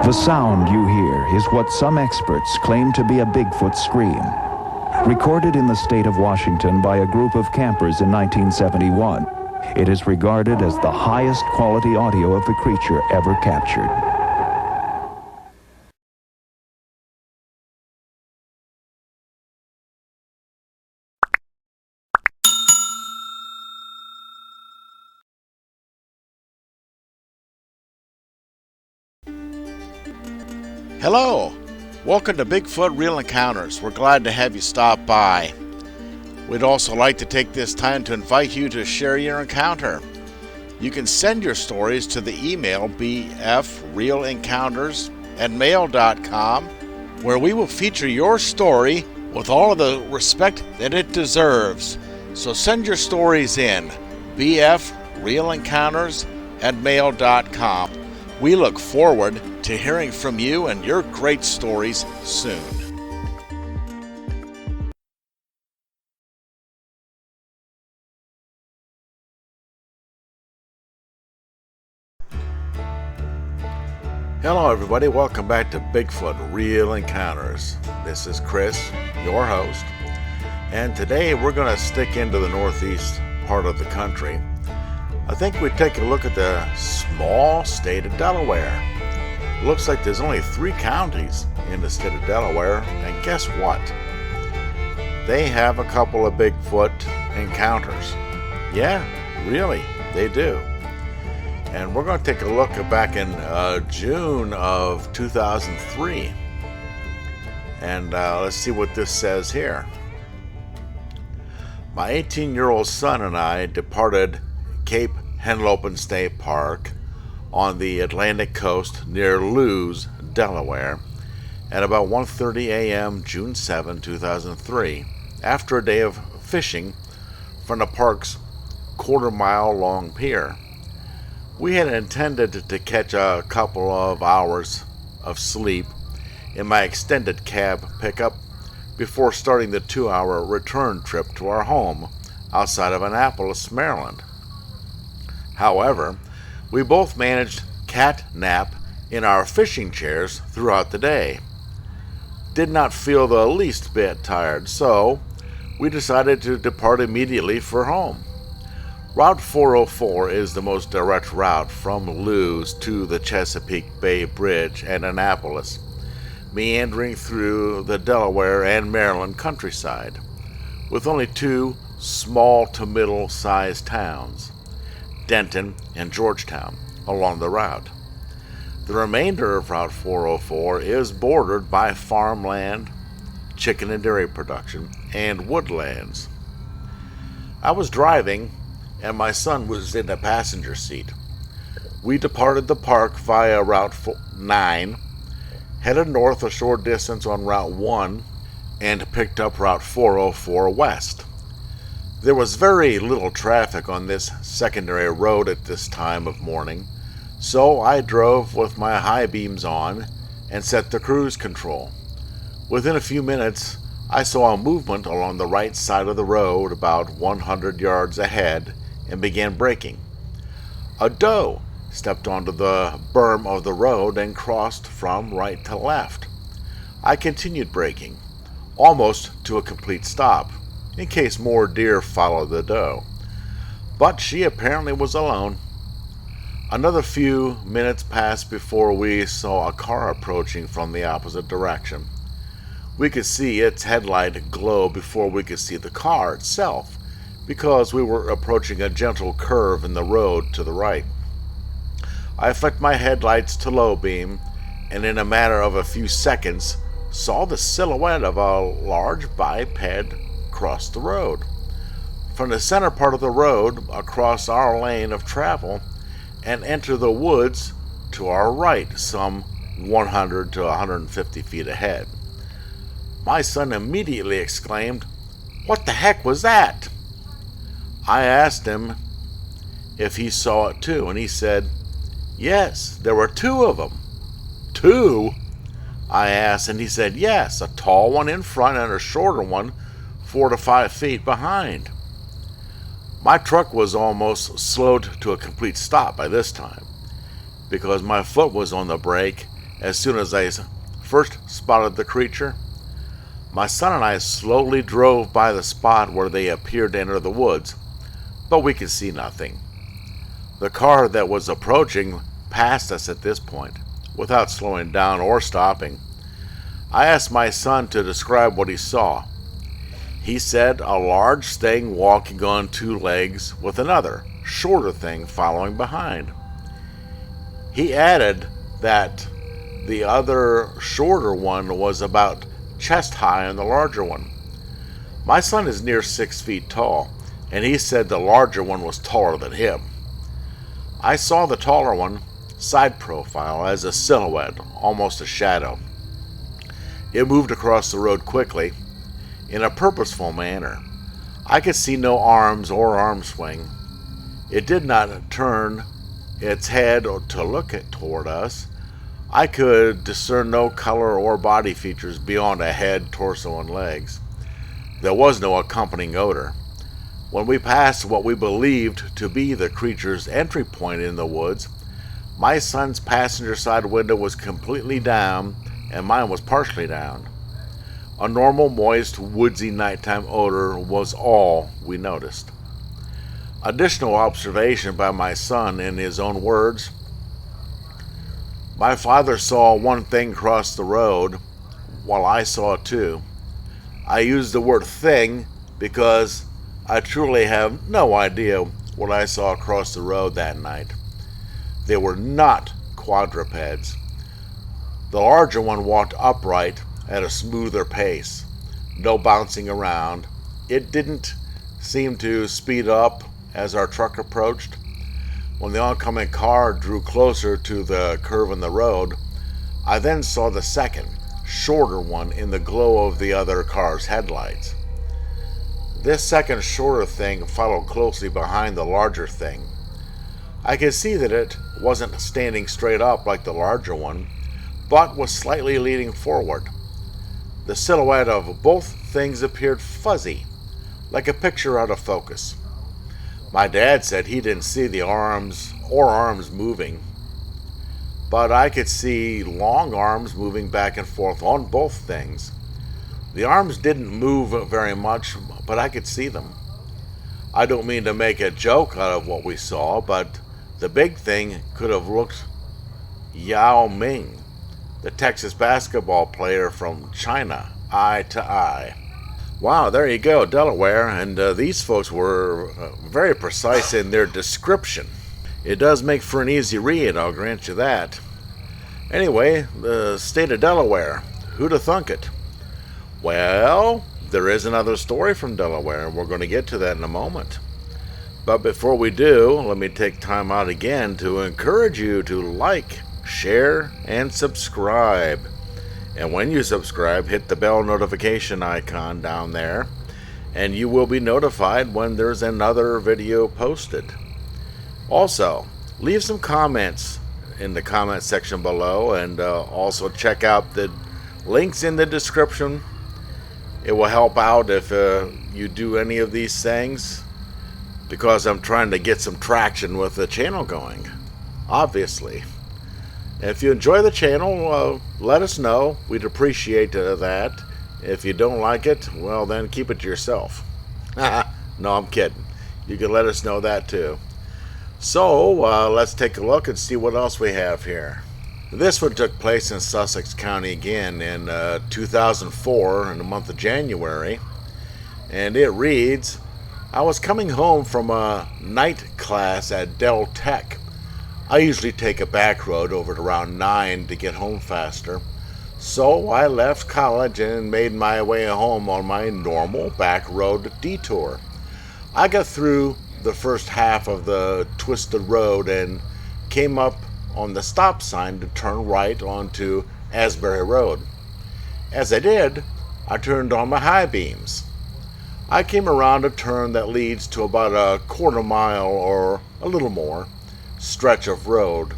The sound you hear is what some experts claim to be a Bigfoot scream. Recorded in the state of Washington by a group of campers in 1971, it is regarded as the highest quality audio of the creature ever captured. Hello! Welcome to Bigfoot Real Encounters. We're glad to have you stop by. We'd also like to take this time to invite you to share your encounter. You can send your stories to the email bfrealencounters@mail.com, where we will feature your story with all of the respect that it deserves. So send your stories in, bfrealencounters@mail.com. We look forward to hearing from you and your great stories soon. Hello everybody, welcome back to Bigfoot Real Encounters. This is Chris, your host, and today we're going to stick into the northeast part of the country. I think we take a look at the small state of Delaware. Looks like there's only 3 counties in the state of Delaware, and guess what? They have a couple of Bigfoot encounters. Yeah, really, they do. And we're going to take a look back in June of 2003. And let's see what this says here. My 18-year-old son and I departed Cape Henlopen State Park on the Atlantic coast near Lewes, Delaware, at about 1:30 a.m. June 7, 2003, after a day of fishing from the park's quarter-mile-long pier. We had intended to catch a couple of hours of sleep in my extended cab pickup before starting the 2-hour return trip to our home outside of Annapolis, Maryland. However, we both managed cat nap in our fishing chairs throughout the day. Did not feel the least bit tired, so we decided to depart immediately for home. Route 404 is the most direct route from Lewes to the Chesapeake Bay Bridge and Annapolis, meandering through the Delaware and Maryland countryside, with only 2 small to middle-sized towns, Denton and Georgetown, along the route. The remainder of Route 404 is bordered by farmland, chicken and dairy production, and woodlands. I was driving, and my son was in the passenger seat. We departed the park via Route 9, headed north a short distance on Route 1, and picked up Route 404 west. There was very little traffic on this secondary road at this time of morning, so I drove with my high beams on and set the cruise control. Within a few minutes, I saw a movement along the right side of the road about 100 yards ahead and began braking. A doe stepped onto the berm of the road and crossed from right to left. I continued braking, almost to a complete stop, in case more deer followed the doe. But she apparently was alone. Another few minutes passed before we saw a car approaching from the opposite direction. We could see its headlight glow before we could see the car itself, because we were approaching a gentle curve in the road to the right. I flicked my headlights to low beam, and in a matter of a few seconds saw the silhouette of a large biped cross the road. From the center part of the road, across our lane of travel, and enter the woods to our right, some 100 to 150 feet ahead. My son immediately exclaimed, "What the heck was that?" I asked him if he saw it too, and he said, "Yes, there were 2 of them." "2?" I asked, and he said, "Yes, a tall one in front and a shorter one 4 to 5 feet behind." My truck was almost slowed to a complete stop by this time, because my foot was on the brake as soon as I first spotted the creature. My son and I slowly drove by the spot where they appeared to enter the woods, but we could see nothing. The car that was approaching passed us at this point, without slowing down or stopping. I asked my son to describe what he saw. He said a large thing walking on two legs with another, shorter thing following behind. He added that the other shorter one was about chest high on the larger one. My son is near 6 feet tall, and he said the larger one was taller than him. I saw the taller one side profile as a silhouette, almost a shadow. It moved across the road quickly, in a purposeful manner. I could see no arms or arm swing. It did not turn its head to look toward us. I could discern no color or body features beyond a head, torso, and legs. There was no accompanying odor. When we passed what we believed to be the creature's entry point in the woods, my son's passenger side window was completely down and mine was partially down. A normal, moist, woodsy nighttime odor was all we noticed. Additional observation by my son in his own words: my father saw one thing cross the road, while I saw two. I use the word thing because I truly have no idea what I saw across the road that night. They were not quadrupeds. The larger one walked upright at a smoother pace, no bouncing around. It didn't seem to speed up as our truck approached. When the oncoming car drew closer to the curve in the road, I then saw the second, shorter one in the glow of the other car's headlights. This second shorter thing followed closely behind the larger thing. I could see that it wasn't standing straight up like the larger one, but was slightly leaning forward. The silhouette of both things appeared fuzzy, like a picture out of focus. My dad said he didn't see the arms moving, but I could see long arms moving back and forth on both things. The arms didn't move very much, but I could see them. I don't mean to make a joke out of what we saw, but the big thing could have looked Yao Ming, the Texas basketball player from China, eye to eye. Wow, there you go, Delaware, and these folks were very precise in their description. It does make for an easy read, I'll grant you that. Anyway, the state of Delaware, who'd have thunk it? Well, there is another story from Delaware, and we're going to get to that in a moment. But before we do, let me take time out again to encourage you to like, share, and subscribe. And when you subscribe, hit the bell notification icon down there, and you will be notified when there's another video posted. Also, leave some comments in the comment section below, and also check out the links in the description. It will help out if you do any of these things, because I'm trying to get some traction with the channel going, obviously. If you enjoy the channel, let us know. We'd appreciate that. If you don't like it, well, then keep it to yourself. No, I'm kidding. You can let us know that too. So, let's take a look and see what else we have here. This one took place in Sussex County again in 2004 in the month of January. And it reads, I was coming home from a night class at Dell Tech. I usually take a back road over at around 9 to get home faster. So I left college and made my way home on my normal back road detour. I got through the first half of the twisted road and came up on the stop sign to turn right onto Asbury Road. As I did, I turned on my high beams. I came around a turn that leads to about a quarter mile or a little more stretch of road,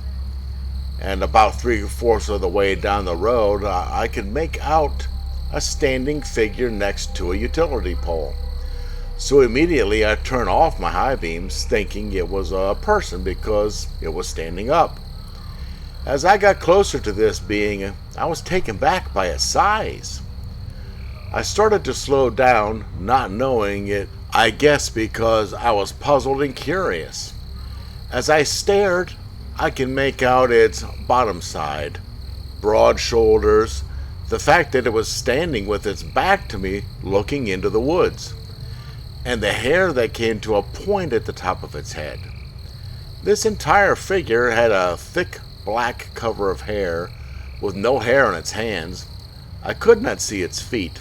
and about 3/4 of the way down the road I could make out a standing figure next to a utility pole. So immediately I turned off my high beams, thinking it was a person because it was standing up. As I got closer to this being, I was taken back by its size. I started to slow down, not knowing it, I guess because I was puzzled and curious. As I stared, I can make out its bottom side, broad shoulders, the fact that it was standing with its back to me looking into the woods, and the hair that came to a point at the top of its head. This entire figure had a thick black cover of hair with no hair on its hands. I could not see its feet.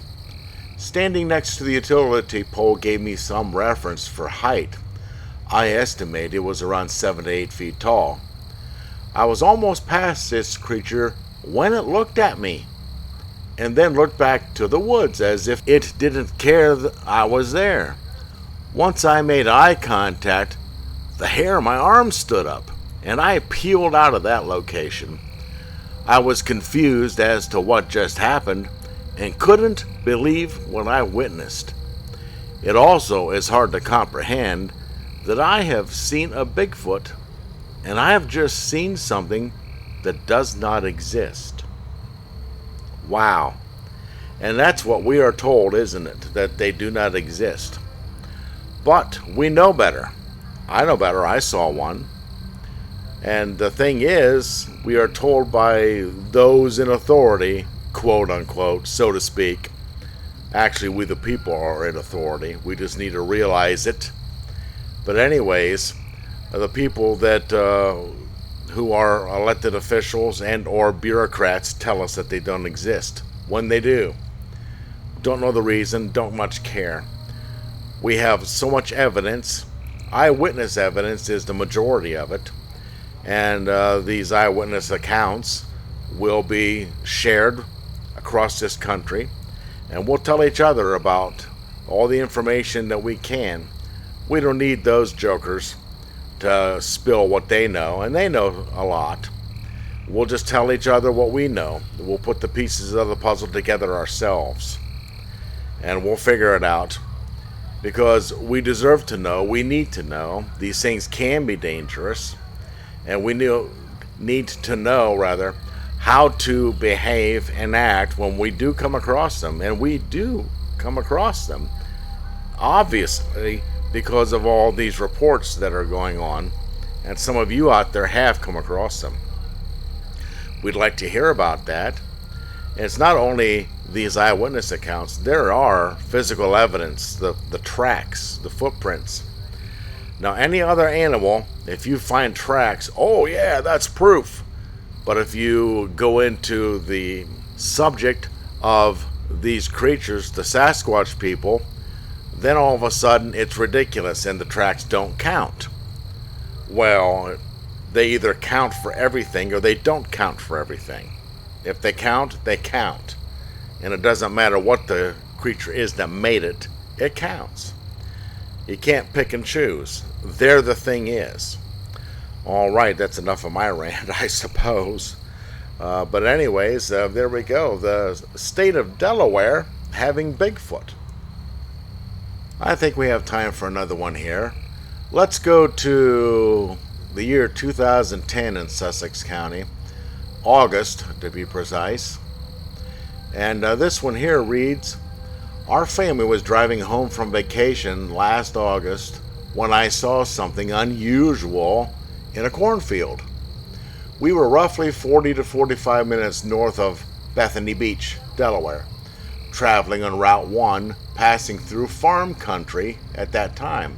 Standing next to the utility pole gave me some reference for height. I estimate it was around 7 to 8 feet tall. I was almost past this creature when it looked at me, and then looked back to the woods as if it didn't care that I was there. Once I made eye contact, the hair on my arm stood up, and I peeled out of that location. I was confused as to what just happened and couldn't believe what I witnessed. It also is hard to comprehend that I have seen a Bigfoot, and I have just seen something that does not exist. Wow. And that's what we are told, isn't it? That they do not exist. But we know better. I know better. I saw one. And the thing is, we are told by those in authority, quote unquote, so to speak. Actually, we the people are in authority. We just need to realize it. But anyways, the people that who are elected officials and or bureaucrats tell us that they don't exist. When they do. Don't know the reason, don't much care. We have so much evidence. Eyewitness evidence is the majority of it. And these eyewitness accounts will be shared across this country. And we'll tell each other about all the information that we can. We don't need those jokers to spill what they know, and they know a lot. We'll just tell each other what we know. We'll put the pieces of the puzzle together ourselves, and we'll figure it out, because we deserve to know. We need to know. These things can be dangerous, and we need to know how to behave and act when we do come across them, and we do come across them, obviously, because of all these reports that are going on, and some of you out there have come across them. We'd like to hear about that. And it's not only these eyewitness accounts, there are physical evidence, the tracks, the footprints. Now, any other animal, if you find tracks, oh yeah, that's proof. But if you go into the subject of these creatures, the Sasquatch people, then all of a sudden it's ridiculous and the tracks don't count. Well, they either count for everything or they don't count for everything. If they count, they count. And it doesn't matter what the creature is that made it, it counts. You can't pick and choose. There the thing is. Alright, that's enough of my rant, I suppose. But anyways, there we go. The state of Delaware having Bigfoot. I think we have time for another one here. Let's go to the year 2010 in Sussex County. August, to be precise. And this one here reads, our family was driving home from vacation last August when I saw something unusual in a cornfield. We were roughly 40 to 45 minutes north of Bethany Beach, Delaware, traveling on Route 1, passing through farm country at that time.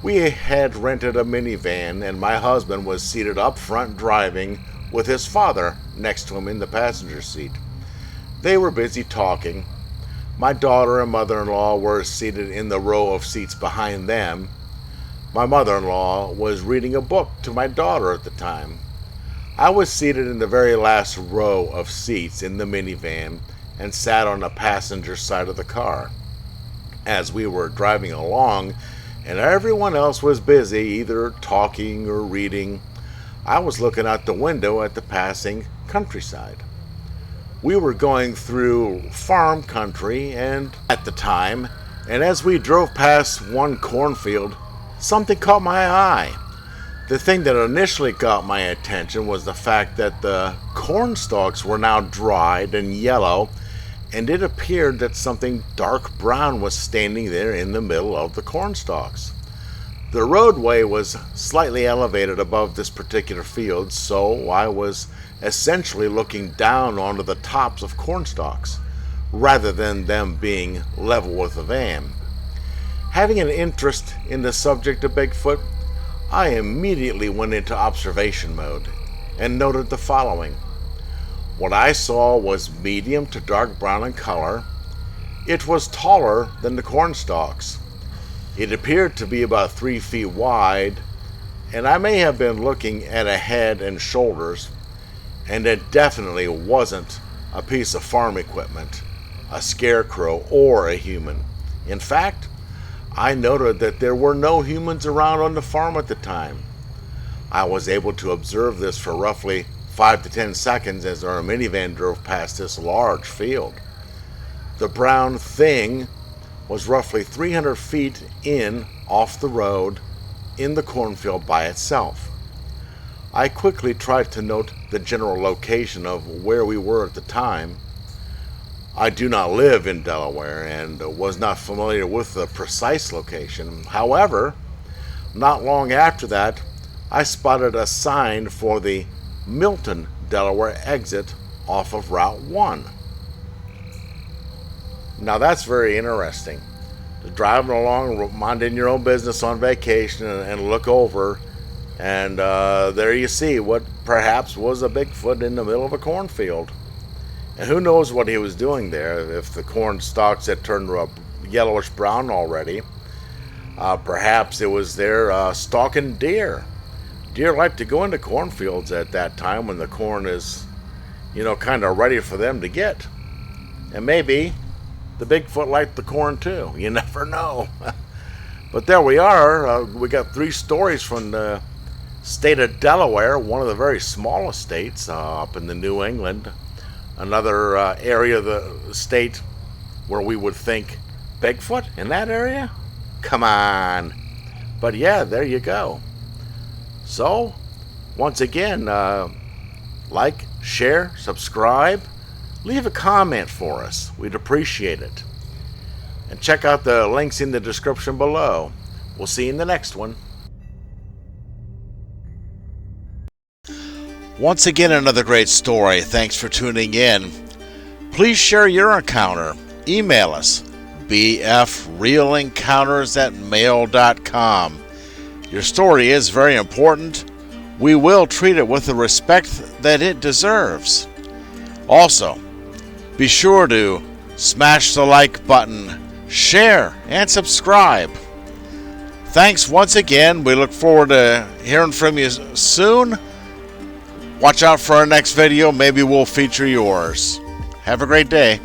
We had rented a minivan, and my husband was seated up front driving with his father next to him in the passenger seat. They were busy talking. My daughter and mother-in-law were seated in the row of seats behind them. My mother-in-law was reading a book to my daughter at the time. I was seated in the very last row of seats in the minivan and sat on the passenger side of the car. As we were driving along and everyone else was busy either talking or reading, I was looking out the window at the passing countryside. We were going through farm country at the time, and as we drove past one cornfield, something caught my eye. The thing that initially caught my attention was the fact that the corn stalks were now dried and yellow, and it appeared that something dark brown was standing there in the middle of the corn stalks. The roadway was slightly elevated above this particular field, so I was essentially looking down onto the tops of corn stalks, rather than them being level with the van. Having an interest in the subject of Bigfoot, I immediately went into observation mode and noted the following. What I saw was medium to dark brown in color. It was taller than the corn stalks. It appeared to be about 3 feet wide, and I may have been looking at a head and shoulders, and it definitely wasn't a piece of farm equipment, a scarecrow, or a human. In fact, I noted that there were no humans around on the farm at the time. I was able to observe this for roughly 5 to 10 seconds as our minivan drove past this large field. The brown thing was roughly 300 feet in off the road in the cornfield by itself. I quickly tried to note the general location of where we were at the time. I do not live in Delaware and was not familiar with the precise location. However, not long after that, I spotted a sign for the Milton, Delaware exit off of Route 1. Now that's very interesting. Driving along, minding your own business on vacation, and look over, and there you see what perhaps was a Bigfoot in the middle of a cornfield. And who knows what he was doing there, if the corn stalks had turned yellowish brown already. Perhaps it was there stalking deer. Deer like to go into cornfields at that time when the corn is, kind of ready for them to get. And maybe the Bigfoot liked the corn too. You never know. But there we are. We got 3 stories from the state of Delaware, one of the very smallest states up in the New England. Another area of the state where we would think, Bigfoot in that area? Come on. But yeah, there you go. So, once again, like, share, subscribe, leave a comment for us. We'd appreciate it. And check out the links in the description below. We'll see you in the next one. Once again, another great story. Thanks for tuning in. Please share your encounter. Email us, bfrealencounters@mail.com. Your story is very important. We will treat it with the respect that it deserves. Also, be sure to smash the like button, share, and subscribe. Thanks once again. We look forward to hearing from you soon. Watch out for our next video. Maybe we'll feature yours. Have a great day.